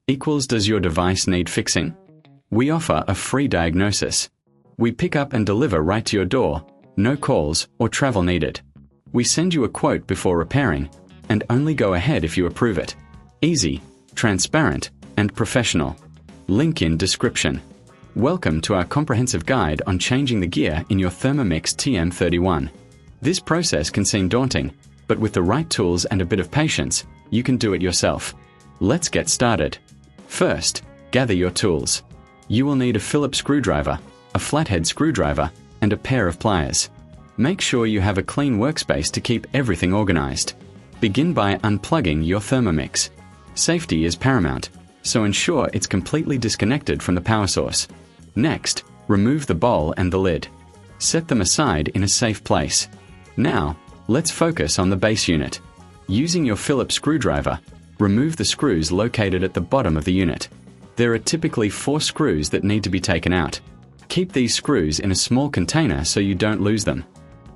equals does your device need fixing? We offer a free diagnosis. We pick up and deliver right to your door, no calls or travel needed. We send you a quote before repairing, and only go ahead if you approve it. Easy, transparent, and professional. Link in description. Welcome to our comprehensive guide on changing the gear in your Thermomix TM31. This process can seem daunting, but with the right tools and a bit of patience, you can do it yourself. Let's get started. First, gather your tools. You will need a Phillips screwdriver, a flathead screwdriver, and a pair of pliers. Make sure you have a clean workspace to keep everything organized. Begin by unplugging your Thermomix. Safety is paramount, so ensure it's completely disconnected from the power source. Next, remove the bowl and the lid. Set them aside in a safe place. Now, let's focus on the base unit. Using your Phillips screwdriver, remove the screws located at the bottom of the unit. There are typically 4 screws that need to be taken out. Keep these screws in a small container so you don't lose them.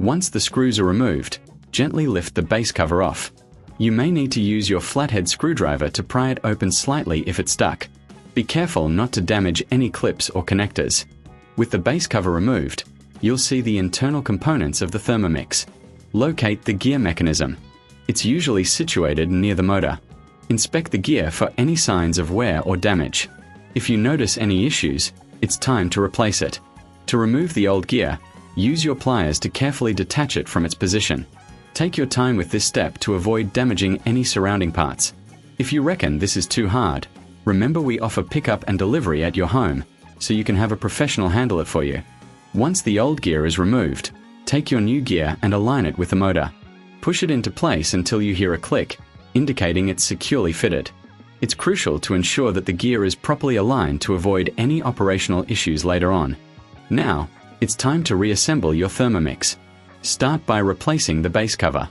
Once the screws are removed, gently lift the base cover off. You may need to use your flathead screwdriver to pry it open slightly if it's stuck. Be careful not to damage any clips or connectors. With the base cover removed, you'll see the internal components of the Thermomix. Locate the gear mechanism. It's usually situated near the motor. Inspect the gear for any signs of wear or damage. If you notice any issues, it's time to replace it. To remove the old gear, use your pliers to carefully detach it from its position. Take your time with this step to avoid damaging any surrounding parts. If you reckon this is too hard, remember we offer pickup and delivery at your home, so you can have a professional handle it for you. Once the old gear is removed, take your new gear and align it with the motor. Push it into place until you hear a click, indicating it's securely fitted. It's crucial to ensure that the gear is properly aligned to avoid any operational issues later on. Now, it's time to reassemble your Thermomix. Start by replacing the base cover.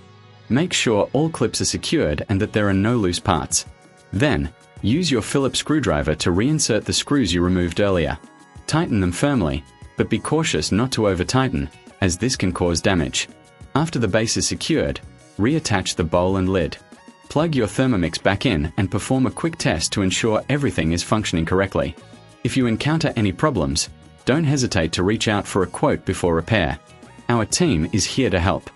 Make sure all clips are secured and that there are no loose parts. Then, use your Phillips screwdriver to reinsert the screws you removed earlier. Tighten them firmly, but be cautious not to over-tighten, as this can cause damage. After the base is secured, reattach the bowl and lid. Plug your Thermomix back in and perform a quick test to ensure everything is functioning correctly. If you encounter any problems, don't hesitate to reach out for a quote before repair. Our team is here to help.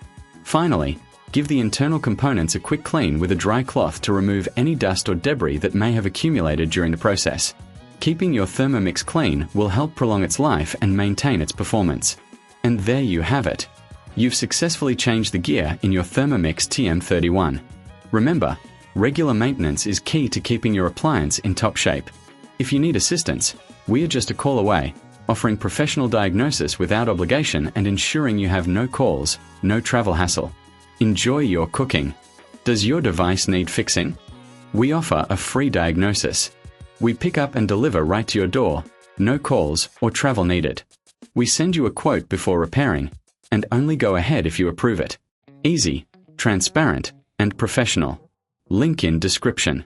Finally, give the internal components a quick clean with a dry cloth to remove any dust or debris that may have accumulated during the process. Keeping your Thermomix clean will help prolong its life and maintain its performance. And there you have it. You've successfully changed the gear in your Thermomix TM31. Remember, regular maintenance is key to keeping your appliance in top shape. If you need assistance, we are just a call away, offering professional diagnosis without obligation and ensuring you have no calls, no travel hassle. Enjoy your cooking. Does your device need fixing? We offer a free diagnosis. We pick up and deliver right to your door, no calls or travel needed. We send you a quote before repairing, and only go ahead if you approve it. Easy, transparent, and professional. Link in description.